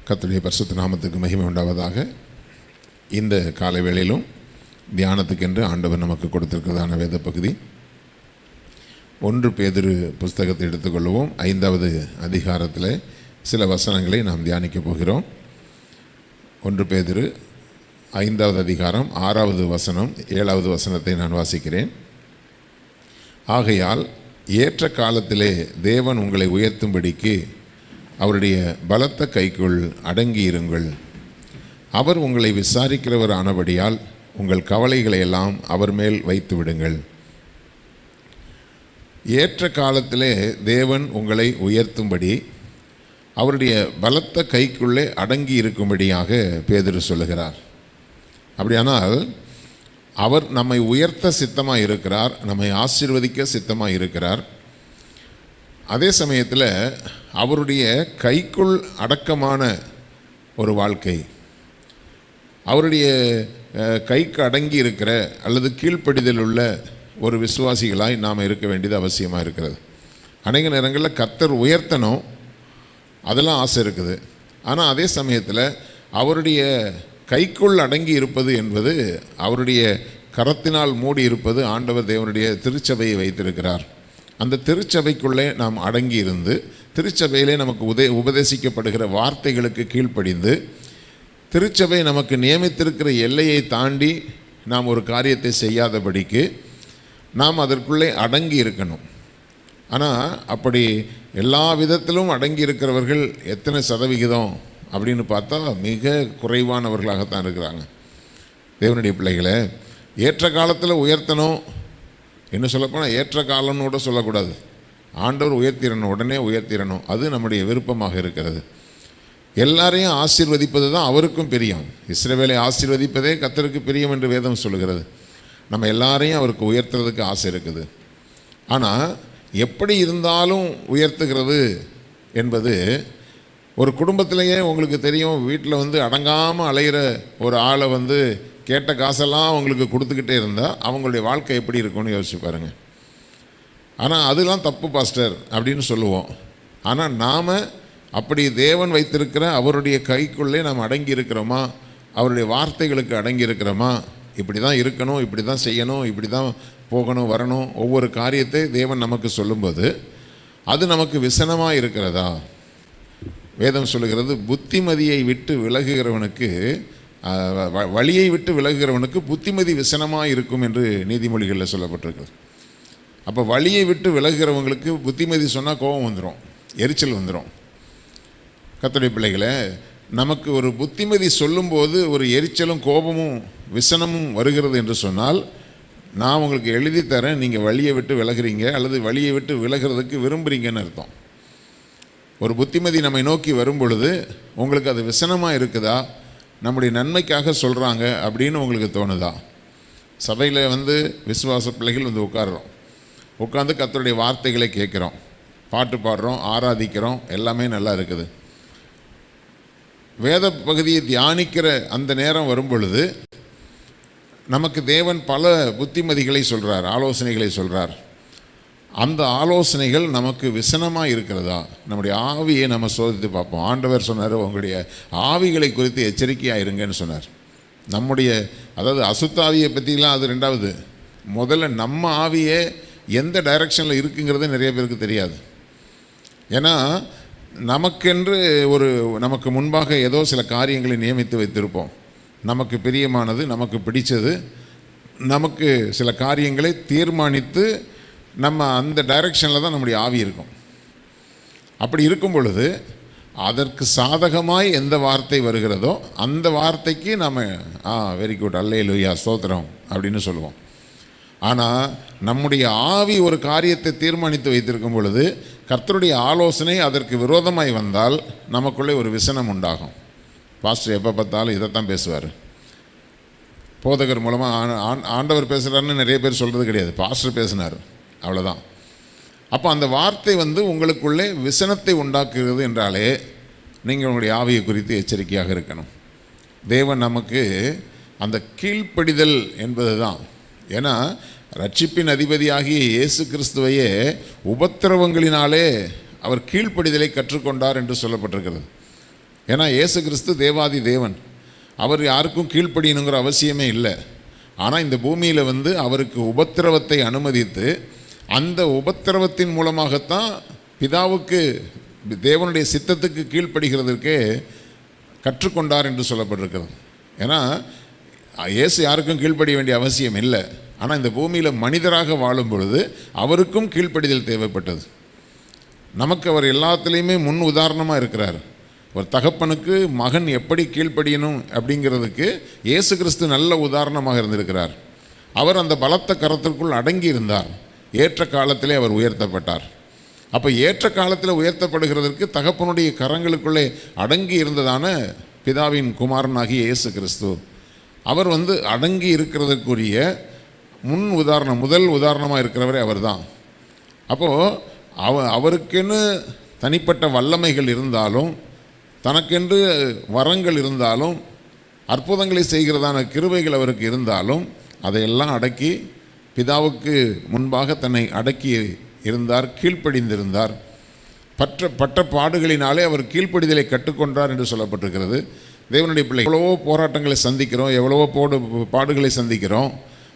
கர்த்தருடைய பரிசுத்த நாமத்துக்கு மகிமை உண்டாவதாக. இந்த காலை வேளையிலும் தியானத்துக்கென்று ஆண்டவர் நமக்கு கொடுத்திருக்கிறதான வேத பகுதி 1 பேதுரு புஸ்தகத்தை எடுத்துக்கொள்வோம். 5வது அதிகாரத்தில் சில வசனங்களை நாம் தியானிக்கப் போகிறோம். 1 பேதுரு 5வது அதிகாரம் 6வது வசனம் 7வது வசனத்தை நான் வாசிக்கிறேன். ஆகையால் ஏற்ற காலத்திலே தேவன் உங்களை உயர்த்தும்படிக்கு அவருடைய பலத்த கைக்குள் அடங்கியிருங்கள். அவர் உங்களை விசாரிக்கிறவர் ஆனபடியால் உங்கள் கவலைகளை எல்லாம் அவர் மேல் வைத்து விடுங்கள். ஏற்ற காலத்திலே தேவன் உங்களை உயர்த்தும்படி அவருடைய பலத்த கைக்குள்ளே அடங்கி இருக்கும்படியாக பேதுரு சொல்லுகிறார். அப்படியானால் அவர் நம்மை உயர்த்த சித்தமாக இருக்கிறார், நம்மை ஆசீர்வதிக்க சித்தமாக இருக்கிறார். அதே சமயத்தில் அவருடைய கைக்குள் அடக்கமான ஒரு வாழ்க்கை, அவருடைய கைக்கு அடங்கி இருக்கிற அல்லது கீழ்ப்படிதல் உள்ள ஒரு விசுவாசிகளாய் நாம் இருக்க வேண்டியது அவசியமாக இருக்கிறது. அநேக நேரங்களில் கர்த்தர் உயர்த்தணும், அதெல்லாம் ஆசை இருக்குது. ஆனால் அதே சமயத்தில் அவருடைய கைக்குள் அடங்கி இருப்பது என்பது, அவருடைய கரத்தினால் மூடி இருப்பது ஆண்டவர் தேவனுடைய திருச்சபையை வைத்திருக்கிறார். அந்த திருச்சபைக்குள்ளே நாம் அடங்கி இருந்து திருச்சபையிலே நமக்கு உபதேசிக்கப்படுகிற வார்த்தைகளுக்கு கீழ்ப்படிந்து திருச்சபை நமக்கு நியமித்திருக்கிற எல்லையை தாண்டி நாம் ஒரு காரியத்தை செய்யாதபடிக்கு நாம் அதற்குள்ளே அடங்கி இருக்கணும். ஆனால் அப்படி எல்லா விதத்திலும் அடங்கி இருக்கிறவர்கள் எத்தனை சதவிகிதம் அப்படின்னு பார்த்தா மிக குறைவானவர்களாகத்தான் இருக்கிறாங்க. தேவனுடைய பிள்ளைகளை ஏற்ற காலத்தில் உயர்த்தணும், என்ன சொல்லப்போனால் ஏற்ற காலம்னு கூட சொல்லக்கூடாது. ஆண்டவர் உயர்த்திடணும், உடனே உயர்த்திடணும், அது நம்முடைய விருப்பமாக இருக்கிறது. எல்லாரையும் ஆசீர்வதிப்பது தான் அவருக்கும் பிரியம். இஸ்ரவேலை ஆசீர்வதிப்பதே கர்த்தருக்கு பிரியம் என்று வேதம் சொல்லுகிறது. நம்ம எல்லாரையும் அவருக்கு உயர்த்துறதுக்கு ஆசை இருக்குது. ஆனால் எப்படி இருந்தாலும் உயர்த்துகிறது என்பது, ஒரு குடும்பத்திலேயே உங்களுக்கு தெரியும், வீட்டில் அடங்காமல் அலைகிற ஒரு ஆளை கேட்ட காசெல்லாம் அவங்களுக்கு கொடுத்துக்கிட்டே இருந்தால் அவங்களுடைய வாழ்க்கை எப்படி இருக்கும்னு யோசிச்சு பாருங்கள். ஆனால் அதெல்லாம் தப்பு பாஸ்டர் அப்படின்னு சொல்லுவோம். ஆனால் நாம் அப்படி தேவன் வைத்திருக்கிற அவருடைய கைக்குள்ளே நாம் அடங்கி இருக்கிறோமா, அவருடைய வார்த்தைகளுக்கு அடங்கி இருக்கிறோமா, இப்படி தான் இருக்கணும், இப்படி தான் செய்யணும், இப்படி தான் போகணும் வரணும், ஒவ்வொரு காரியத்தை தேவன் நமக்கு சொல்லும்போது அது நமக்கு விசனமாக இருக்கிறதா? வேதம் சொல்லுகிறது, புத்திமதியை விட்டு விலகுகிறவனுக்கு, வழியை விட்டு விலகுகிறவனுக்கு புத்திமதி விசனமாக இருக்கும் என்று நீதிமொழிகளில் சொல்லப்பட்டிருக்கு. அப்போ வழியை விட்டு விலகுகிறவங்களுக்கு புத்திமதி சொன்னால் கோபம் வந்துடும், எரிச்சல் வந்துடும். கர்த்தருடைய பிள்ளைகளை, நமக்கு ஒரு புத்திமதி சொல்லும்போது ஒரு எரிச்சலும் கோபமும் விசனமும் வருகிறது என்று சொன்னால், நான் உங்களுக்கு எழுதி தரேன், நீங்கள் வழியை விட்டு விலகுறீங்க அல்லது வழியை விட்டு விலகிறதுக்கு விரும்புகிறீங்கன்னு அர்த்தம். ஒரு புத்திமதி நம்மை நோக்கி வரும் பொழுது உங்களுக்கு அது விசனமாக இருக்குதா, நம்முடைய நன்மைக்காக சொல்கிறாங்க அப்படின்னு உங்களுக்கு தோணுதா? சபையில் விசுவாச பிள்ளைகள் உட்கார்றோம், உட்காந்து கர்த்தருடைய வார்த்தைகளை கேட்குறோம், பாட்டு பாடுறோம், ஆராதிக்கிறோம், எல்லாமே நல்லா இருக்குது. வேத பகுதியை தியானிக்கிற அந்த நேரம் வரும் பொழுது நமக்கு தேவன் பல புத்திமதிகளை சொல்கிறார், ஆலோசனைகளை சொல்கிறார். அந்த ஆலோசனைகள் நமக்கு விசனமாக இருக்கிறதா? நம்முடைய ஆவியை நம்ம சோதித்து பார்ப்போம். ஆண்டவர் சொன்னார், உங்களுடைய ஆவிகளை குறித்து எச்சரிக்கையாக இருங்கன்னு சொன்னார். நம்முடைய, அதாவது அசுத்தாவியை பற்றிலாம் அது ரெண்டாவது. முதல்ல நம்ம ஆவியே எந்த டைரக்ஷனில் இருக்குங்கிறது நிறைய பேருக்கு தெரியாது. ஏன்னா நமக்கென்று நமக்கு முன்பாக ஏதோ சில காரியங்களை நியமித்து வைத்திருப்போம். நமக்கு பிரியமானது, நமக்கு பிடித்தது, நமக்கு சில காரியங்களை தீர்மானித்து நம்ம அந்த டைரக்ஷனில் தான் நம்முடைய ஆவி இருக்கும். அப்படி இருக்கும் பொழுது அதற்கு சாதகமாய் எந்த வார்த்தை வருகிறதோ அந்த வார்த்தைக்கு நம்ம வெரி குட், அல்லேலூயா, ஸ்தோத்திரம் அப்படின்னு சொல்லுவோம். ஆனால் நம்முடைய ஆவி ஒரு காரியத்தை தீர்மானித்து வைத்திருக்கும் பொழுது கர்த்தருடைய ஆலோசனை அதற்கு விரோதமாய் வந்தால் நமக்குள்ளே ஒரு விசனம் உண்டாகும். பாஸ்டர் எப்போ பார்த்தாலும் இதைத்தான் பேசுவார், போதகர் மூலமாக ஆண்டவர் பேசுகிறாருன்னு நிறைய பேர் சொல்கிறது கிடையாது, பாஸ்டர் பேசினார், அவ்வளோதான். அப்போ அந்த வார்த்தை உங்களுக்குள்ளே விசனத்தை உண்டாக்குகிறது என்றாலே நீங்கள் உங்களுடைய ஆவியை குறித்து எச்சரிக்கையாக இருக்கணும். தேவன் நமக்கு அந்த கீழ்ப்படிதல் என்பது தான். ஏன்னா ரட்சிப்பின் அதிபதியாகிய இயேசு கிறிஸ்துவையே உபத்திரவங்களினாலே அவர் கீழ்ப்படிதலை கற்றுக்கொண்டார் என்று சொல்லப்பட்டிருக்கிறது. ஏன்னா இயேசு கிறிஸ்து தேவாதி தேவன், அவர் யாருக்கும் கீழ்ப்படியணுங்கிற அவசியமே இல்லை. ஆனால் இந்த பூமியில் வந்து அவருக்கு உபத்திரவத்தை அனுமதித்து அந்த உபத்திரவத்தின் மூலமாகத்தான் பிதாவுக்கு தேவனுடைய சித்தத்துக்கு கீழ்ப்படுகிறதற்கே கற்றுக்கொண்டார் என்று சொல்லப்பட்டிருக்கிறது. ஏன்னா இயேசு யாருக்கும் கீழ்ப்படிய வேண்டிய அவசியம் இல்லை. ஆனால் இந்த பூமியில் மனிதராக வாழும் பொழுது அவருக்கும் கீழ்ப்படிதல் தேவைப்பட்டது. நமக்கு அவர் எல்லாத்துலேயுமே முன் உதாரணமாக இருக்கிறார். ஒரு தகப்பனுக்கு மகன் எப்படி கீழ்ப்படியணும் அப்படிங்கிறதுக்கு இயேசு கிறிஸ்து நல்ல உதாரணமாக இருந்திருக்கிறார். அவர் அந்த பலத்த கரத்திற்குள் அடங்கி இருந்தார். ஏற்ற காலத்திலே அவர் உயர்த்தப்பட்டார். அப்போ ஏற்ற காலத்தில் உயர்த்தப்படுகிறதற்கு தகப்பனுடைய கரங்களுக்குள்ளே அடங்கி இருந்ததான பிதாவின் குமாரனாகிய இயேசு கிறிஸ்து, அவர் வந்து அடங்கி இருக்கிறதுக்குரிய முன் உதாரணம், முதல் உதாரணமாக இருக்கிறவரே அவர் தான். அப்போது அவருக்கென்னு தனிப்பட்ட வல்லமைகள் இருந்தாலும், தனக்கென்று வரங்கள் இருந்தாலும், அற்புதங்களை செய்கிறதான கிருபைகள் அவருக்கு இருந்தாலும், அதையெல்லாம் அடக்கி பிதாவுக்கு முன்பாக தன்னை அடக்கி இருந்தார், கீழ்ப்படிந்திருந்தார். பட்ட பாடுகளினாலே அவர் கீழ்ப்படிதலை கற்றுக்கொண்டார் என்று சொல்லப்பட்டிருக்கிறது. தேவனுடைய பிள்ளை எவ்வளவோ போராட்டங்களை சந்திக்கிறோம், எவ்வளவோ பாடுகளை சந்திக்கிறோம்.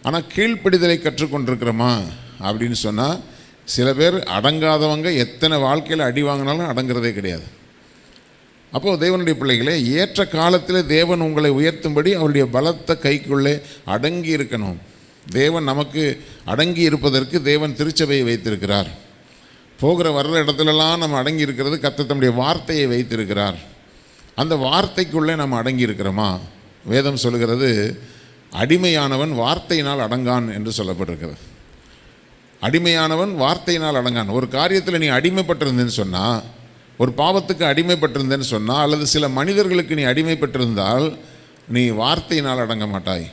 ஆனால் கீழ்ப்படிதலை கற்றுக்கொண்டிருக்கிறோமா அப்படின்னு சொன்னால், சில பேர் அடங்காதவங்க எத்தனை வாழ்க்கையில் அடி வாங்கினாலும் அடங்கிறதே கிடையாது. அப்போது தேவனுடைய பிள்ளைகளே, ஏற்ற காலத்தில் தேவன் உங்களை உயர்த்தும்படி அவருடைய பலத்த கைக்குள்ளே அடங்கி இருக்கணும். தேவன் நமக்கு அடங்கி இருப்பதற்கு தேவன் திருச்சபையை வைத்திருக்கிறார். போகிற வர்ற இடத்துலலாம் நம்ம அடங்கி இருக்கிறது கர்த்தர் தம்முடைய வார்த்தையை வைத்திருக்கிறார். அந்த வார்த்தைக்குள்ளே நம்ம அடங்கி இருக்கிறோமா? வேதம் சொல்லுகிறது, அடிமையானவன் வார்த்தையினால் அடங்கான் என்று சொல்லப்பட்டிருக்கிறது. அடிமையானவன் வார்த்தையினால் அடங்கான். ஒரு காரியத்தில் நீ அடிமைப்பட்டிருந்தேன்னு சொன்னால், ஒரு பாவத்துக்கு அடிமைப்பட்டிருந்தேன்னு சொன்னால், அல்லது சில மனிதர்களுக்கு நீ அடிமைப்பட்டிருந்தால் நீ வார்த்தையினால் அடங்க மாட்டாய்.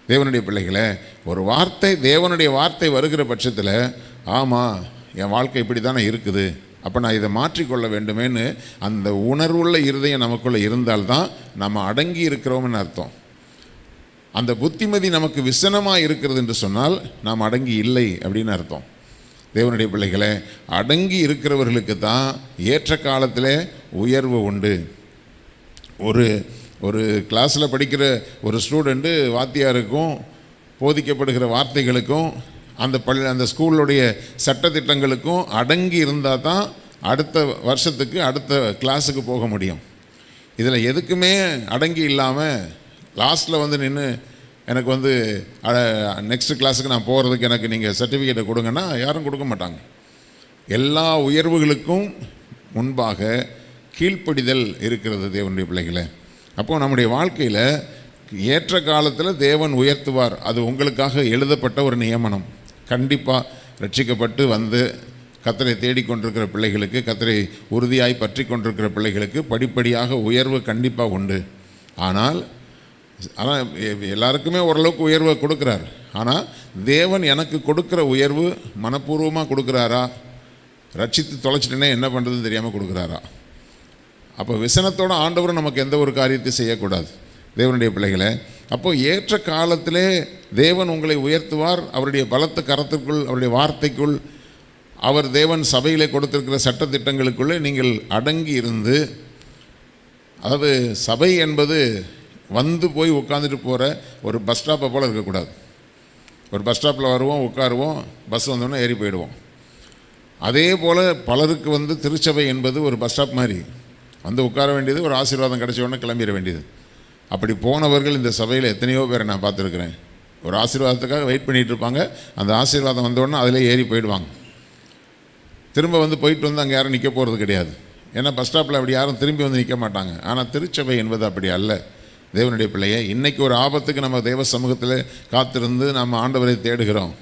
தேவனுடைய பிள்ளைகளே, ஒரு வார்த்தை, தேவனுடைய வார்த்தை வருகிற பட்சத்தில், ஆமாம் என் வாழ்க்கை இப்படி தானே இருக்குது, அப்போ நான் இதை மாற்றிக்கொள்ள வேண்டுமேன்னு அந்த உணர்வுள்ள இருதயம் நமக்குள்ளே இருந்தால்தான் நம்ம அடங்கி இருக்கிறோம்னு அர்த்தம். அந்த புத்திமதி நமக்கு விசனமாக இருக்கிறது என்று சொன்னால் நாம் அடங்கி இல்லை அப்படின்னு அர்த்தம். தேவனுடைய பிள்ளைகளே, அடங்கி இருக்கிறவர்களுக்கு தான் ஏற்ற காலத்தில் உயர்வு உண்டு. ஒரு கிளாஸில் படிக்கிற ஒரு ஸ்டூடெண்ட்டு வாத்தியாருக்கும் போதிக்கப்படுகிற வார்த்தைகளுக்கும் அந்த ஸ்கூலுடைய சட்டத்திட்டங்களுக்கும் அடங்கி இருந்தால் தான் அடுத்த வருஷத்துக்கு அடுத்த கிளாஸுக்கு போக முடியும். இதில் எதுக்குமே அடங்கி இல்லாமல் லாஸ்ட்டில் வந்து நின்று எனக்கு வந்து நெக்ஸ்ட் கிளாஸுக்கு நான் போகிறதுக்கு எனக்கு நீங்கள் சர்டிஃபிகேட்டை கொடுங்கன்னா யாரும் கொடுக்க மாட்டாங்க. எல்லா உயர்வுகளுக்கும் முன்பாக கீழ்ப்படிதல் இருக்கிறது தேவனுடைய பிள்ளைகளை. அப்போது நம்முடைய வாழ்க்கையில் ஏற்ற காலத்தில் தேவன் உயர்த்துவார். அது உங்களுக்காக எழுதப்பட்ட ஒரு நியமனம். கண்டிப்பாக ரட்சிக்கப்பட்டு வந்து கர்த்தரை தேடிக்கொண்டிருக்கிற பிள்ளைகளுக்கு, கர்த்தரை உறுதியாய் பற்றி கொண்டிருக்கிற பிள்ளைகளுக்கு படிப்படியாக உயர்வு கண்டிப்பாக உண்டு. ஆனால் எல்லாருக்குமே ஓரளவுக்கு உயர்வை கொடுக்குறார். ஆனால் தேவன் எனக்கு கொடுக்குற உயர்வு மனப்பூர்வமாக கொடுக்குறாரா, ரட்சித்து தொலைச்சிட்டேனே என்ன பண்ணுறதுன்னு தெரியாமல் கொடுக்குறாரா? அப்போ விசனத்தோட ஆண்டவரும் நமக்கு எந்த ஒரு காரியத்தை செய்யக்கூடாது தேவனுடைய பிள்ளைகளை. அப்போது ஏற்ற காலத்திலே தேவன் உங்களை உயர்த்துவார். அவருடைய பலத்த கரத்திற்குள், அவருடைய வார்த்தைக்குள், அவர் தேவன் சபையிலே கொடுத்திருக்கிற சட்டத்திட்டங்களுக்குள்ளே நீங்கள் அடங்கி இருந்து, அதாவது சபை என்பது வந்து போய் உட்காந்துட்டு போகிற ஒரு பஸ் ஸ்டாப்பை போல் இருக்கக்கூடாது. ஒரு பஸ் ஸ்டாப்பில் வருவோம், உட்காருவோம், பஸ் வந்தோன்னே ஏறி போயிடுவோம். அதே போல் பலருக்கு வந்து திருச்சபை என்பது ஒரு பஸ் ஸ்டாப் மாதிரி வந்து உட்கார வேண்டியது, ஒரு ஆசீர்வாதம் கிடைச்ச உடனே கிளம்பிட வேண்டியது. அப்படி போனவர்கள் இந்த சபையில் எத்தனையோ பேரை நான் பார்த்துருக்குறேன். ஒரு ஆசீர்வாதத்துக்காக வெயிட் பண்ணிகிட்டு இருப்பாங்க. அந்த ஆசீர்வாதம் வந்தோடனே அதிலே ஏறி போயிடுவாங்க. திரும்ப வந்து போயிட்டு வந்து அங்கே யாரும் நிற்க போகிறது கிடையாது. ஏன்னா பஸ் ஸ்டாப்பில் அப்படி யாரும் திரும்பி வந்து நிற்க மாட்டாங்க. ஆனால் திருச்சபை என்பது அப்படி அல்ல. தேவனுடைய பிள்ளையை, இன்றைக்கி ஒரு ஆபத்துக்கு நம்ம தேவ சமூகத்தில் காத்திருந்து நம்ம ஆண்டவரை தேடுகிறோம்.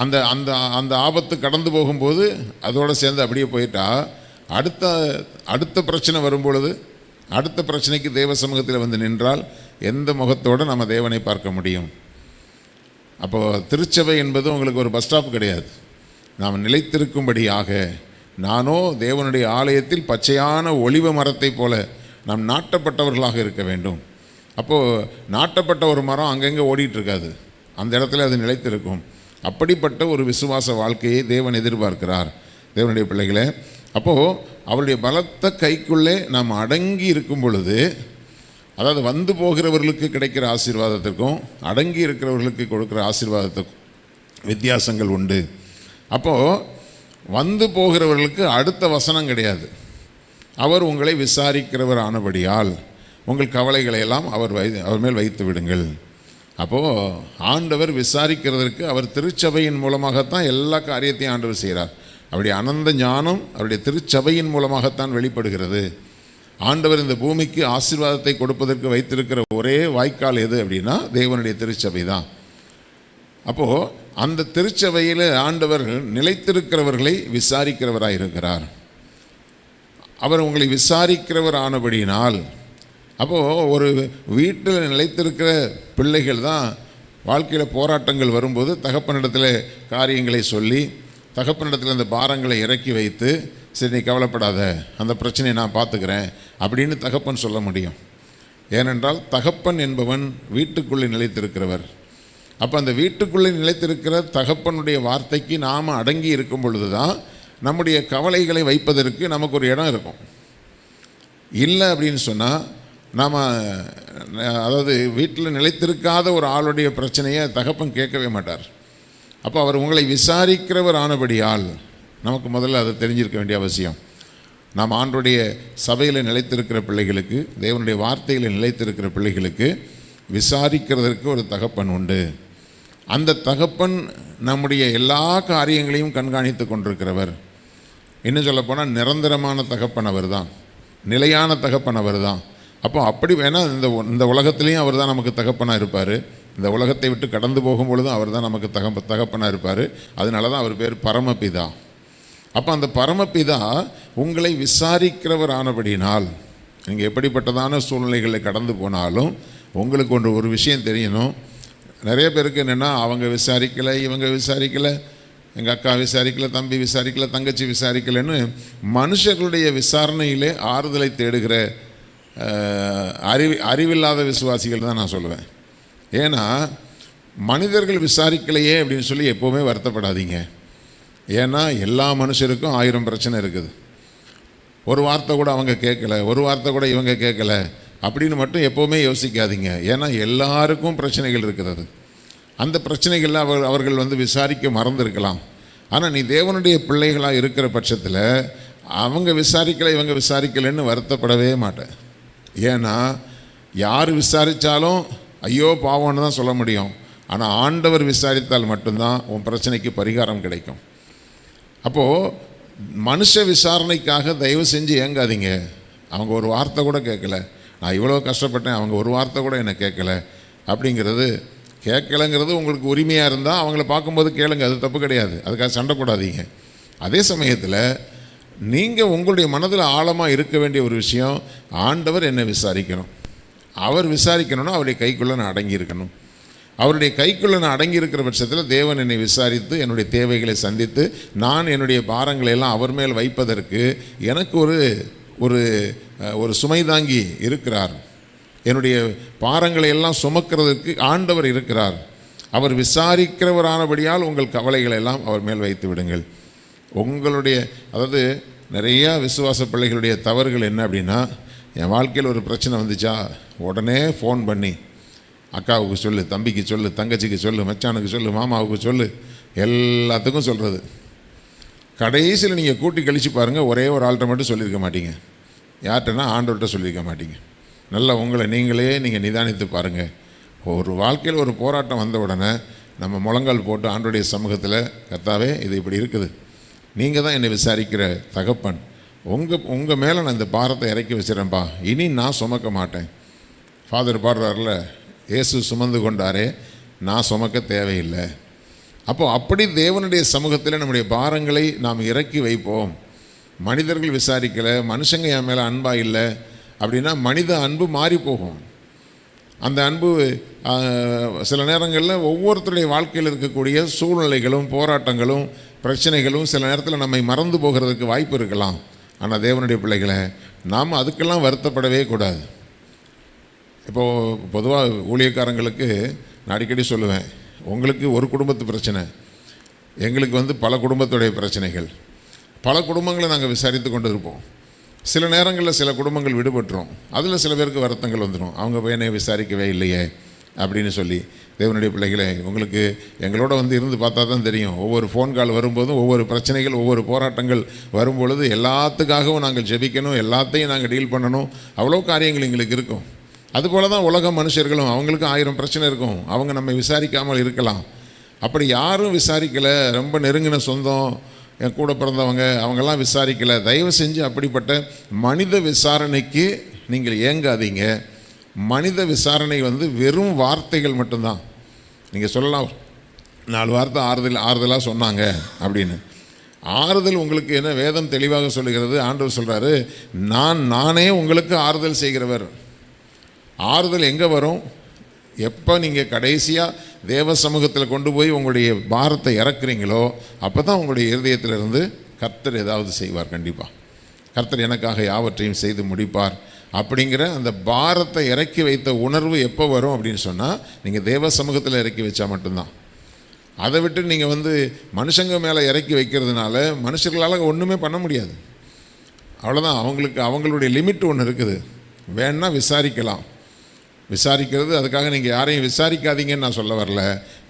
அந்த அந்த அந்த ஆபத்து கடந்து போகும்போது அதோடு சேர்ந்து அப்படியே போயிட்டா அடுத்த பிரச்சனை வரும்பொழுது, அடுத்த பிரச்சனைக்கு தேவ சமூகத்தில் வந்து நின்றால் எந்த முகத்தோடு நம்ம தேவனை பார்க்க முடியும்? அப்போது திருச்சபை என்பது உங்களுக்கு ஒரு பஸ் ஸ்டாப் கிடையாது. நாம் நிலைத்திருக்கும்படியாக, நானோ தேவனுடைய ஆலயத்தில் பச்சையான ஒலிவ மரத்தை போல நாம் நாட்டப்பட்டவர்களாக இருக்க வேண்டும். அப்போது நாட்டப்பட்ட ஒரு மரம் அங்கங்கே ஓடிட்டுருக்காது, அந்த இடத்துல அது நிலைத்திருக்கும். அப்படிப்பட்ட ஒரு விசுவாச வாழ்க்கையை தேவன் எதிர்பார்க்கிறார். தேவனுடைய பிள்ளைகளே, அப்போது அவருடைய பலத்த கைக்குள்ளே நாம் அடங்கி இருக்கும் பொழுது, அதாவது வந்து போகிறவர்களுக்கு கிடைக்கிற ஆசீர்வாதத்திற்கும் அடங்கி இருக்கிறவர்களுக்கு கொடுக்குற ஆசீர்வாதத்துக்கும் வித்தியாசங்கள் உண்டு. அப்போது வந்து போகிறவர்களுக்கு அடுத்த வசனம் கிடையாது. அவர் உங்களை விசாரிக்கிறவர் ஆனபடியால் உங்கள் கவலைகளை எல்லாம் அவர் மேல் வைத்து விடுங்கள். அப்போது ஆண்டவர் விசாரிக்கிறதற்கு அவர் திருச்சபையின் மூலமாகத்தான் எல்லா காரியத்தையும் ஆண்டவர் செய்கிறார். அவருடைய அனந்த ஞானம் அவருடைய திருச்சபையின் மூலமாகத்தான் வெளிப்படுகிறது. ஆண்டவர் இந்த பூமிக்கு ஆசீர்வாதத்தை கொடுப்பதற்கு வைத்திருக்கிற ஒரே வாய்க்கால் எது அப்படின்னா தேவனுடைய திருச்சபை தான். அப்போது அந்த திருச்சபையில் ஆண்டவர் நிலைத்திருக்கிறவர்களை விசாரிக்கிறவராக இருக்கிறார். அவர் உங்களை விசாரிக்கிறவர் ஆனபடியினால், அப்போது ஒரு வீட்டில் நிலைத்திருக்கிற பிள்ளைகள் தான் வாழ்க்கையில் போராட்டங்கள் வரும்போது தகப்பனிடத்தில் காரியங்களை சொல்லி தகப்பனிடத்தில் அந்த பாரங்களை இறக்கி வைத்து, சரி நீ கவலைப்படாத, அந்த பிரச்சனையை நான் பார்த்துக்கிறேன் அப்படின்னு தகப்பன் சொல்ல முடியும். ஏனென்றால் தகப்பன் என்பவன் வீட்டுக்குள்ளே நிலைத்திருக்கிறவர். அப்போ அந்த வீட்டுக்குள்ளே நிலைத்திருக்கிற தகப்பனுடைய வார்த்தைக்கு நாம் அடங்கி இருக்கும் பொழுது தான் நம்முடைய கவலைகளை வைப்பதற்கு நமக்கு ஒரு இடம் இருக்கும். இல்லை அப்படின்னு சொன்னால் நாம், அதாவது வீட்டில் நிலைத்திருக்காத ஒரு ஆளுடைய பிரச்சனையை தகப்பன் கேட்கவே மாட்டார். அப்போ அவர் உங்களை விசாரிக்கிறவர் ஆனபடியால் நமக்கு முதல்ல அதை தெரிஞ்சிருக்க வேண்டிய அவசியம். நாம் ஆண்டவருடைய சபையில் நிலைத்திருக்கிற பிள்ளைகளுக்கு, தேவனுடைய வார்த்தையில் நிலைத்திருக்கிற பிள்ளைகளுக்கு விசாரிக்கிறதற்கு ஒரு தகப்பன் உண்டு. அந்த தகப்பன் நம்முடைய எல்லா காரியங்களையும் கண்காணித்து கொண்டிருக்கிறவர். இன்னும் சொல்லப்போனால் நிரந்தரமான தகப்பன் அவர் தான், நிலையான தகப்பன் அவர் தான். அப்போ அப்படி வேணால் இந்த உலகத்துலேயும் அவர் தான் நமக்கு தகப்பனாக இருப்பார். இந்த உலகத்தை விட்டு கடந்து போகும்பொழுதும் அவர் தான் நமக்கு தகப்பனாக இருப்பார். அதனால தான் அவர் பேர் பரமபிதா. அப்போ அந்த பரமபிதா உங்களை விசாரிக்கிறவர் ஆனபடினால், நீங்கள் எப்படிப்பட்டதான சூழ்நிலைகளை கடந்து போனாலும் உங்களுக்கு ஒரு விஷயம் தெரியணும். நிறைய பேருக்கு என்னென்னா, அவங்க விசாரிக்கலை, இவங்க விசாரிக்கலை, எங்கள் அக்கா விசாரிக்கலை, தம்பி விசாரிக்கலை, தங்கச்சி விசாரிக்கலைன்னு மனுஷர்களுடைய விசாரணையிலே ஆறுதலை தேடுகிற அறிவில்லாத விசுவாசிகள் தான் நான் சொல்லுவேன். ஏன்னா மனிதர்கள் விசாரிக்கலையே அப்படின்னு சொல்லி எப்போவுமே வருத்தப்படாதீங்க. ஏன்னா எல்லா மனுஷருக்கும் 1000 பிரச்சனை இருக்குது. ஒரு வார்த்தை கூட அவங்க கேட்கலை, ஒரு வார்த்தை கூட இவங்க கேட்கலை அப்படின்னு மட்டும் எப்போவுமே யோசிக்காதீங்க. ஏன்னா எல்லாருக்கும் பிரச்சனைகள் இருக்கிறது. அந்த பிரச்சனைகளில் அவர்கள் விசாரிக்க மறந்துருக்கலாம். ஆனால் நீ தேவனுடைய பிள்ளைகளாக இருக்கிற பட்சத்தில் அவங்க விசாரிக்கலை, இவங்க விசாரிக்கலைன்னு வருத்தப்படவே மாட்டேன். ஏன்னா யார் விசாரித்தாலும் ஐயோ பாவம்னு தான் சொல்ல முடியும். ஆனால் ஆண்டவர் விசாரித்தால் மட்டும்தான் உன் பிரச்சனைக்கு பரிகாரம் கிடைக்கும். அப்போது மனுஷ விசாரணைக்காக தயவு செஞ்சு ஏங்காதீங்க. அவங்க ஒரு வார்த்தை கூட கேட்கல, நான் இவ்வளோ கஷ்டப்பட்டேன், அவங்க ஒரு வார்த்தை கூட என்னை கேட்கலை அப்படிங்கிறது, கேட்கலைங்கிறது உங்களுக்கு உரிமையாக இருந்தால் அவங்கள பார்க்கும்போது கேளுங்க, அது தப்பு கிடையாது, அதுக்காக சண்டை போடாதீங்க. அதே சமயத்தில் நீங்கள் உங்களுடைய மனதில் ஆழமாக இருக்க வேண்டிய ஒரு விஷயம், ஆண்டவர் என்னை விசாரிக்கணும். அவர் விசாரிக்கணும்னா அவருடைய கைக்குள்ளே நான் அடங்கி இருக்கணும். அவருடைய கைக்குள்ளே நான் அடங்கி இருக்கிற பட்சத்தில் தேவன் என்னை விசாரித்து என்னுடைய தேவைகளை சந்தித்து நான் என்னுடைய பாரங்களை எல்லாம் அவர் மேல் வைப்பதற்கு எனக்கு ஒரு சுமை தாங்கி இருக்கிறார். என்னுடைய பாரங்களை எல்லாம் சுமக்கிறதுக்கு ஆண்டவர் இருக்கிறார். அவர் விசாரிக்கிறவரானபடியால் உங்கள் கவலைகளை எல்லாம் அவர் மேல் வைத்து விடுங்கள். உங்களுடைய, அதாவது நிறையா விசுவாச பிள்ளைகளுடைய தவறுகள் என்ன அப்படின்னா, என் வாழ்க்கையில் ஒரு பிரச்சனை வந்துச்சா உடனே ஃபோன் பண்ணி அக்காவுக்கு சொல்லு, தம்பிக்கு சொல்லு, தங்கச்சிக்கு சொல்லு, மச்சானுக்கு சொல்லு, மாமாவுக்கு சொல்லு, எல்லாத்துக்கும் சொல்கிறது. கடைசியில் நீங்கள் கூட்டி கழித்து பாருங்கள், ஒரே ஒரு ஆள்கிட்ட மட்டும் சொல்லியிருக்க மாட்டீங்க. யார்கிட்டனா ஆண்டவர்கிட்ட சொல்லியிருக்க மாட்டீங்க. நல்லா உங்களை நீங்கள் நிதானித்து பாருங்கள். ஒரு வாழ்க்கையில் ஒரு போராட்டம் வந்த உடனே நம்ம முழங்கால் போட்டு ஆண்டவருடைய சமூகத்தில், கர்த்தாவே இது இப்படி இருக்குது, நீங்கள் தான் என்னை விசாரிக்கிற தகப்பன், உங்கள் மேலே நான் இந்த பாரத்தை இறக்கி வச்சிடறேன்ப்பா, இனி நான் சுமக்க மாட்டேன். ஃபாதர் பாடுறாருல, இயேசு சுமந்து கொண்டாரே, நான் சுமக்க தேவையில்லை. அப்போது அப்படி தேவனுடைய சமூகத்தில் நம்முடைய பாரங்களை நாம் இறக்கி வைப்போம். மனிதர்கள் விசாரிக்கலை, மனுஷங்க என் மேலே அன்பாக இல்லை அப்படின்னா மனித அன்பு மாறி போகும். அந்த அன்பு சில நேரங்களில் ஒவ்வொருத்தருடைய வாழ்க்கையில் இருக்கக்கூடிய சூழ்நிலைகளும் போராட்டங்களும் பிரச்சனைகளும் சில நேரத்தில் நம்மை மறந்து போகிறதுக்கு வாய்ப்பு இருக்கலாம். ஆனால் தேவனுடைய பிள்ளைகளை நாம் அதுக்கெல்லாம் வருத்தப்படவே கூடாது. இப்போது பொதுவாக ஊழியக்காரங்களுக்கு நான் அடிக்கடி சொல்லுவேன், உங்களுக்கு ஒரு குடும்பத்து பிரச்சனை, எங்களுக்கு பல குடும்பத்துடைய பிரச்சனைகள். பல குடும்பங்களை நாங்கள் விசாரித்து கொண்டு இருப்போம். சில நேரங்களில் சில குடும்பங்கள் விடுபட்டுரும். அதில் சில பேருக்கு வருத்தங்கள் வந்துடும், அவங்க பையனை விசாரிக்கவே இல்லையே அப்படின்னு சொல்லி. தேவனுடைய பிள்ளைகளே, உங்களுக்கு எங்களோட இருந்து பார்த்தா தான் தெரியும். ஒவ்வொரு ஃபோன் கால் வரும்போதும் ஒவ்வொரு பிரச்சனைகள், ஒவ்வொரு போராட்டங்கள் வரும்பொழுது எல்லாத்துக்காகவும் நாங்கள் ஜெபிக்கணும், எல்லாத்தையும் நாங்கள் டீல் பண்ணணும். அவ்வளோ காரியங்கள் எங்களுக்கு இருக்கும். அதுபோல் தான் உலக மனுஷர்களும், அவங்களுக்கும் 1000 பிரச்சனை இருக்கும். அவங்க நம்ம விசாரிக்காமல் இருக்கலாம். அப்படி யாரும் விசாரிக்கலை, ரொம்ப நெருங்கின சொந்தம், என் கூட பிறந்தவங்க, அவங்கெல்லாம் விசாரிக்கலை. தயவு செஞ்சு அப்படிப்பட்ட மனித விசாரணைக்கு நீங்கள் ஏங்காதீங்க. மனித விசாரணை வெறும் வார்த்தைகள் மட்டும்தான். நீங்கள் சொல்லலாம் 4 வார்த்தை ஆறுதலாக சொன்னாங்க அப்படின்னு. ஆறுதல் உங்களுக்கு என்ன? வேதம் தெளிவாக சொல்லுகிறது. ஆண்டவர் சொல்கிறாரு, நானே உங்களுக்கு ஆறுதல் செய்கிறவர். ஆறுதல் எங்கே வரும்? எப்போ நீங்கள் கடைசியாக தேவ சமூகத்தில் கொண்டு போய் உங்களுடைய பாரத்தை இறக்குறீங்களோ அப்போ தான் உங்களுடைய இருதயத்திலிருந்து கர்த்தர் ஏதாவது செய்வார். கண்டிப்பாக கர்த்தர் எனக்காக யாவற்றையும் செய்து முடிப்பார் அப்படிங்கிற அந்த பாரத்தை இறக்கி வைத்த உணர்வு எப்போ வரும் அப்படின்னு சொன்னால், நீங்கள் தேவ சமூகத்தில் இறக்கி வச்சா மட்டும்தான். அதை விட்டு நீங்கள் மனுஷங்க மேலே இறக்கி வைக்கிறதுனால மனுஷர்களால் ஒன்றுமே பண்ண முடியாது. அவ்வளோதான். அவங்களுடைய லிமிட் ஒன்று இருக்குது. வேணா விசாரிக்கலாம். விசாரிக்கிறது, அதுக்காக நீங்கள் யாரையும் விசாரிக்காதீங்கன்னு நான் சொல்ல வரல.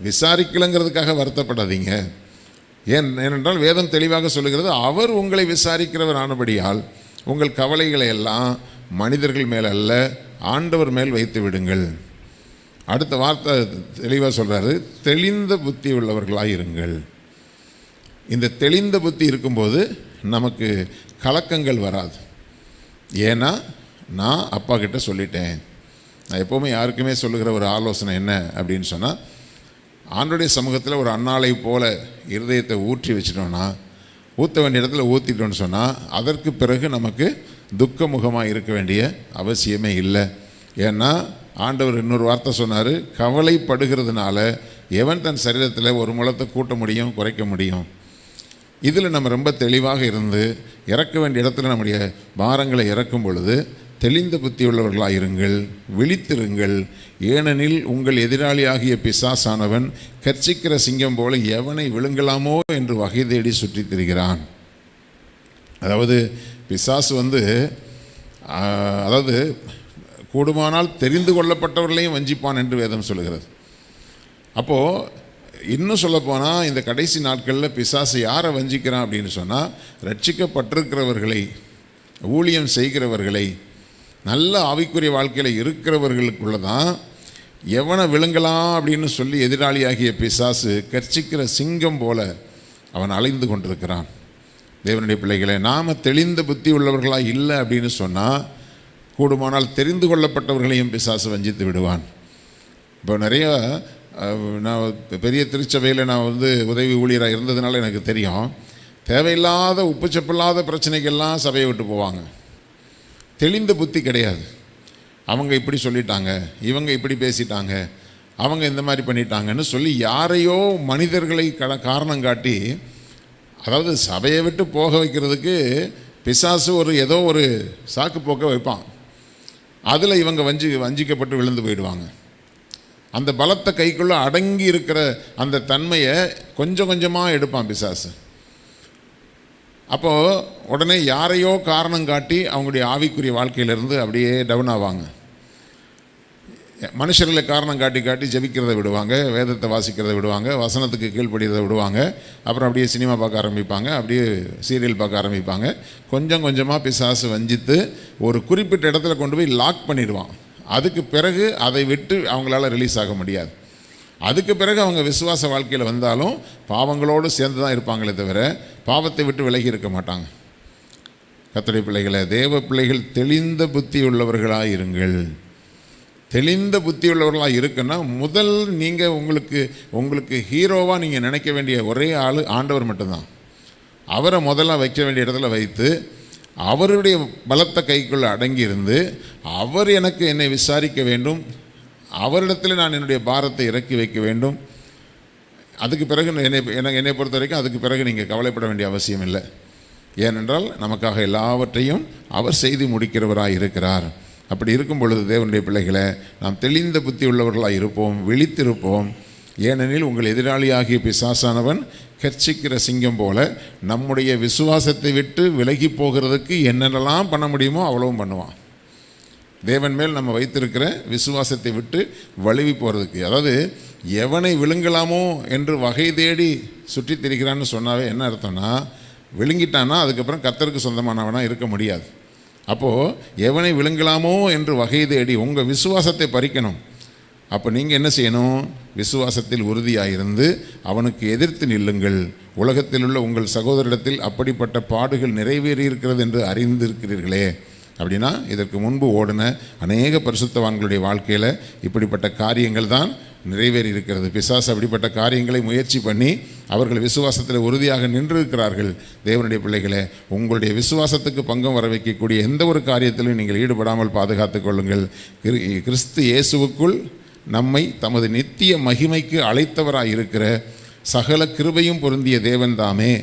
விசாரிக்கலைங்கிறதுக்காக வருத்தப்படாதீங்க. ஏனென்றால் வேதம் தெளிவாக சொல்லுகிறது, அவர் உங்களை விசாரிக்கிறவர் ஆனபடியால் உங்கள் கவலைகளை எல்லாம் மனிதர்கள் மேல் அல்ல, ஆண்டவர் மேல் வைத்து விடுங்கள். அடுத்த வார்த்தை தெளிவாக சொல்கிறாரு, தெளிந்த புத்தி உள்ளவர்களாக இருங்கள். இந்த தெளிந்த புத்தி இருக்கும்போது நமக்கு கலக்கங்கள் வராது. ஏன்னா நான் அப்பா கிட்ட சொல்லிட்டேன். நான் எப்போவுமே யாருக்குமே சொல்லுகிற ஒரு ஆலோசனை என்ன அப்படின்னு சொன்னால், ஆண்டவருடைய சமூகத்தில் ஒரு அன்னாளை போல இருதயத்தை ஊற்றி வச்சிட்டோன்னா, ஊற்ற வேண்டிய இடத்துல ஊற்றிட்டோன்னு சொன்னால் அதற்கு பிறகு நமக்கு துக்கமுகமாக இருக்க வேண்டிய அவசியமே இல்லை. ஏன்னா ஆண்டவர் இன்னொரு வார்த்தை சொன்னார், கவலைப்படுகிறதுனால எவன் தன் சரீரத்தில் ஒரு முழத்தை கூட்ட முடியும், குறைக்க முடியும். இதில் நம்ம ரொம்ப தெளிவாக இருந்து இறக்க வேண்டிய இடத்துல நம்முடைய பாரங்களை இறக்கும் பொழுது தெளிந்த புத்தியுள்ளவர்களாக இருங்கள், விழித்திருங்கள். ஏனெனில் உங்கள் எதிராளியாகிய பிசாசானவன் கர்ச்சிக்கிற சிங்கம் போல எவனை விழுங்கலாமோ என்று வகை தேடி சுற்றி திரிகிறான். அதாவது பிசாசு அதாவது கூடுமானால் தெரிந்து கொள்ளப்பட்டவர்களையும் வஞ்சிப்பான் என்று வேதம் சொல்லுகிறது. அப்போது இன்னும் சொல்லப்போனால் இந்த கடைசி நாட்களில் பிசாசு யாரை வஞ்சிக்கிறான் அப்படின்னு சொன்னால், ரட்சிக்கப்பட்டிருக்கிறவர்களை, ஊழியம் செய்கிறவர்களை, நல்ல ஆவிக்குரிய வாழ்க்கையில் இருக்கிறவர்களுக்குள்ள தான் எவனை விழுங்கலாம் அப்படின்னு சொல்லி எதிராளியாகிய பிசாசு கர்ச்சிக்கிற சிங்கம் போல அவன் அலைந்து கொண்டிருக்கிறான். தேவனுடைய பிள்ளைகளை, நாம் தெளிந்த புத்தி உள்ளவர்களாக இல்லை அப்படின்னு சொன்னால் கூடுமானால் தெரிந்து கொள்ளப்பட்டவர்களையும் பிசாசு வஞ்சித்து விடுவான். இப்போ நிறையா நான் பெரிய திருச்சபையில் நான் உதவி ஊழியராக இருந்ததுனால எனக்கு தெரியும். தேவையில்லாத உப்பு சப்பில்லாத பிரச்சனைகள்லாம் சபையை விட்டு போவாங்க. தெளிந்த புத்தி கிடையாது. அவங்க இப்படி சொல்லிட்டாங்க, இவங்க இப்படி பேசிட்டாங்க, அவங்க இந்த மாதிரி பண்ணிட்டாங்கன்னு சொல்லி யாரையோ மனிதர்களை காரணம் காட்டி, அதாவது சபையை விட்டு போக வைக்கிறதுக்கு பிசாசு ஏதோ ஒரு சாக்கு போக்க வைப்பான். அதில் இவங்க வஞ்சிக்கப்பட்டு விழுந்து போயிடுவாங்க. அந்த பலத்த கைக்குள்ளே அடங்கி இருக்கிற அந்த தன்மையை கொஞ்சம் கொஞ்சமாக எடுப்பான் பிசாசு. அப்போது உடனே யாரையோ காரணம் காட்டி அவங்களுடைய ஆவிக்குரிய வாழ்க்கையிலேருந்து அப்படியே டவுன் ஆவாங்க. மனுஷர்களை காரணம் காட்டி ஜெபிக்கிறத விடுவாங்க, வேதத்தை வாசிக்கிறத விடுவாங்க, வசனத்துக்கு கீழ்ப்படிகிறத விடுவாங்க. அப்புறம் அப்படியே சினிமா பார்க்க ஆரம்பிப்பாங்க, அப்படியே சீரியல் பார்க்க ஆரம்பிப்பாங்க. கொஞ்சம் கொஞ்சமாக பிசாசு வஞ்சித்து ஒரு குறிப்பிட்ட இடத்துல கொண்டு போய் லாக் பண்ணிடுவான். அதுக்கு பிறகு அதை விட்டு அவங்களால ரிலீஸ் ஆக முடியாது. அதுக்கு பிறகு அவங்க விசுவாச வாழ்க்கையில் வந்தாலும் பாவங்களோடு சேர்ந்து தான் இருப்பாங்களே தவிர பாவத்தை விட்டு விலகி இருக்க மாட்டாங்க. கர்த்தருடைய பிள்ளைகளை, தேவ பிள்ளைகள் தெளிந்த புத்தி உள்ளவர்களாக இருங்கள். தெளிந்த புத்தி உள்ளவர்களாக இருக்குன்னா முதல் நீங்கள் உங்களுக்கு ஹீரோவாக நீங்கள் நினைக்க வேண்டிய ஒரே ஆள் ஆண்டவர் மட்டும்தான். அவரை முதல்ல வைக்க வேண்டிய இடத்துல வைத்து அவருடைய பலத்த கைக்குள்ளே அடங்கி இருந்து அவர் எனக்கு என்னை விசாரிக்க வேண்டும், அவரிடத்தில் நான் என்னுடைய பாரத்தை இறக்கி வைக்க வேண்டும். அதுக்கு பிறகு என்னை பொறுத்த வரைக்கும் அதுக்கு பிறகு நீங்கள் கவலைப்பட வேண்டிய அவசியம் இல்லை. ஏனென்றால் நமக்காக எல்லாவற்றையும் அவர் செய்து முடிக்கிறவராக இருக்கிறார். அப்படி இருக்கும் பொழுது தேவனுடைய பிள்ளைகளை, நாம் தெளிந்த புத்தி உள்ளவர்களாக இருப்போம், விழித்திருப்போம். ஏனெனில் உங்கள் எதிராளியாகிய பிசாசானவன் கர்ச்சிக்கிற சிங்கம் போல நம்முடைய விசுவாசத்தை விட்டு விலகி போகிறதுக்கு என்னென்னலாம் பண்ண முடியுமோ அவ்வளவும் பண்ணுவான். தேவன் மேல் நம்ம வைத்திருக்கிற விசுவாசத்தை விட்டு வழுவி போகிறதுக்கு, அதாவது எவனை விழுங்கலாமோ என்று வகை தேடி சுற்றி திரிகிறான்னு சொன்னாவே என்ன அர்த்தம்னா, விழுங்கிட்டான்னா அதுக்கப்புறம் கர்த்தருக்கு சொந்தமானவனாக இருக்க முடியாது. அப்போது எவனை விழுங்கலாமோ என்று வகை தேடி உங்கள் விசுவாசத்தை பறிக்கணும். அப்போ நீங்கள் என்ன செய்யணும்? விசுவாசத்தில் உறுதியாக இருந்து அவனுக்கு எதிர்த்து நில்லுங்கள். உலகத்தில் உள்ள உங்கள் சகோதரிடத்தில் அப்படிப்பட்ட பாடுகள் நிறைவேறியிருக்கிறது என்று அறிந்திருக்கிறீர்களே. அப்படின்னா இதற்கு முன்பு ஓடின அநேக பரிசுத்தவான்களுடைய வாழ்க்கையில் இப்படிப்பட்ட காரியங்கள் தான் நிறைவேறி இருக்கிறது. பிசாசு அப்படிப்பட்ட காரியங்களை முயற்சி பண்ணி அவர்கள் விசுவாசத்தில் உறுதியாக நின்றிருக்கிறார்கள். தேவனுடைய பிள்ளைகளே, உங்களுடைய விசுவாசத்துக்கு பங்கம் வர வைக்கக்கூடிய எந்த ஒரு காரியத்திலும் நீங்கள் ஈடுபடாமல் பாதுகாத்து கொள்ளுங்கள். கிறிஸ்து இயேசுவுக்குள் நம்மை தமது நித்திய மகிமைக்கு அழைத்தவராய் இருக்கிற சகல கிருபையும் பொருந்திய தேவன் தாமே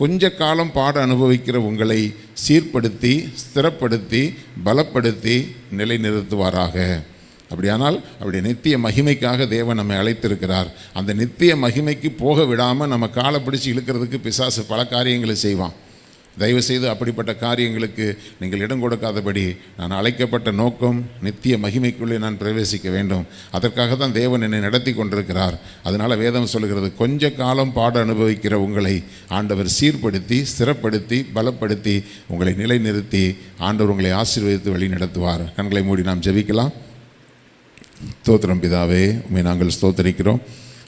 கொஞ்ச காலம் பாட அனுபவிக்கிற உங்களை சீர்படுத்தி ஸ்திரப்படுத்தி பலப்படுத்தி நிலைநிறுத்துவாராக. அப்படியானால் அவருடைய நித்திய மகிமைக்காக தேவன் நம்மை அழைத்திருக்கிறார். அந்த நித்திய மகிமைக்கு போக விடாமல் நம்ம காலை பிடிச்சி இழுக்கிறதுக்கு பிசாசு பல காரியங்களை செய்வான். தயவுசெய்து அப்படிப்பட்ட காரியங்களுக்கு நீங்கள் இடம் கொடுக்காதபடி, நான் அழைக்கப்பட்ட நோக்கம் நித்திய மகிமைக்குள்ளே நான் பிரவேசிக்க வேண்டும். அதற்காக தான் தேவன் என்னை நடத்தி கொண்டிருக்கிறார். அதனால் வேதம் சொல்கிறது, கொஞ்ச காலம் பாட அனுபவிக்கிற உங்களை ஆண்டவர் சீர்படுத்தி ஸ்திரப்படுத்தி பலப்படுத்தி உங்களை நிலைநிறுத்தி ஆண்டவர் உங்களை ஆசீர்வதித்து வழி நடத்துவார். கண்களை மூடி நாம் ஜெபிக்கலாம். ஸ்தோத்திரம் பிதாவே, உம்மை நாங்கள் ஸ்தோத்தரிக்கிறோம்,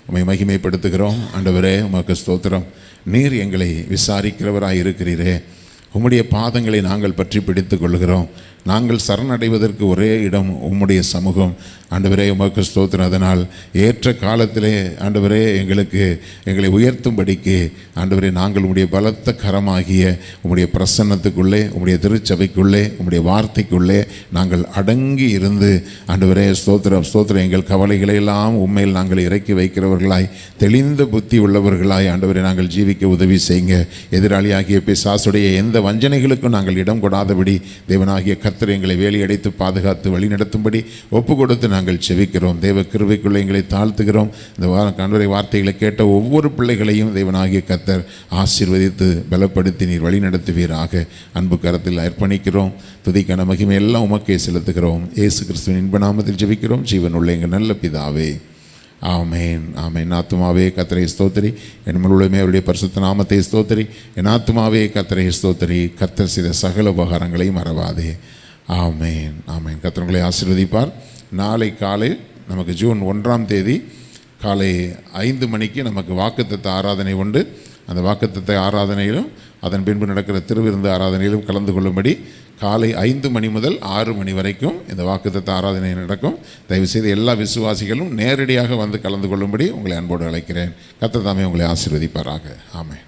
உம்மை மகிமைப்படுத்துகிறோம். ஆண்டவரே, உமக்கு ஸ்தோத்திரம். நீர் எங்களை விசாரிக்கிறவராய் இருக்கிறீரே, உம்முடைய பாதங்களை நாங்கள் பற்றி பிடித்து கொள்கிறோம். நாங்கள் சரணடைவதற்கு ஒரே இடம் உம்முடைய சமூகம். ஆண்டவரே, உமக்கு ஸ்தோத்திரம். அதனால் ஏற்ற காலத்திலே ஆண்டவரே எங்களை உயர்த்தும்படிக்கு ஆண்டவரே நாங்கள் உம்முடைய பலத்த கரமாகிய உம்முடைய பிரசன்னத்துக்குள்ளே, உம்முடைய திருச்சபைக்குள்ளே, உம்முடைய வார்த்தைக்குள்ளே நாங்கள் அடங்கி இருந்து ஆண்டவரே ஸ்தோத்திரம் ஸ்தோத்திரம் எங்கள் கவலைகளை எல்லாம் உண்மையில் நாங்கள் இறக்கி வைக்கிறவர்களாய், தெளிந்த புத்தி உள்ளவர்களாய் ஆண்டவரை நாங்கள் ஜீவிக்க உதவி செய்யுங்க. எதிராளியாகிய பிசாசுடைய எந்த வஞ்சனைகளுக்கும் நாங்கள் இடம் கொடாதபடி தேவனாகிய கர்த்தர் எங்களை வேலியடைத்து பாதுகாத்து வழி நடத்தும்படி ஒப்பு கொடுத்து நாங்கள் செபிக்கிறோம். தேவ கிருபைக்குள்ளே எங்களை தாழ்த்துகிறோம். இந்த ஆண்டவருடைய வார்த்தைகளை கேட்ட ஒவ்வொரு பிள்ளைகளையும் தேவனாகிய கர்த்தர் ஆசீர்வதித்து பலப்படுத்தி நீர் வழி நடத்துவீராக. அன்பு கரத்தில் அர்ப்பணிக்கிறோம். துதிக்கான மகிமை எல்லாம் உமக்கே செலுத்துகிறோம். இயேசு கிறிஸ்துவின் இன்ப நாமத்தில் ஜெபிக்கிறோம் ஜீவனுள்ள எங்கள் நல்ல பிதாவே, ஆமேன் ஆமேன். என் ஆத்துமாவே கர்த்தரை ஸ்தோத்திரி, என் முழுவதுமே அவருடைய பரிசுத்த நாமத்தை ஸ்தோத்திரி. என் ஆத்துமாவே கர்த்தரை ஸ்தோத்திரி, கர்த்தர் செய்த சகல உபகாரங்களையும் மறவாதே. ஆமேன் ஆமேன். கர்த்தர் உங்களை ஆசீர்வதிப்பார். நாளை காலை நமக்கு ஜூன் 1ஆம் தேதி காலை 5 மணிக்கு நமக்கு வாக்குத்தத்த ஆராதனை உண்டு. அந்த வாக்குத்தத்த ஆராதனையிலும் அதன் பின்பு நடக்கிற திருவிருந்து ஆராதனையிலும் கலந்து கொள்ளும்படி காலை 5 மணி முதல் 6 மணி வரைக்கும் இந்த வாக்குத்தத்த ஆராதனை நடக்கும். தயவுசெய்து எல்லா விசுவாசிகளும் நேரடியாக வந்து கலந்து கொள்ளும்படி உங்களை அன்போடு அழைக்கிறேன். கர்த்தர் தாமே உங்களை ஆசீர்வதிப்பாராக. ஆமென்.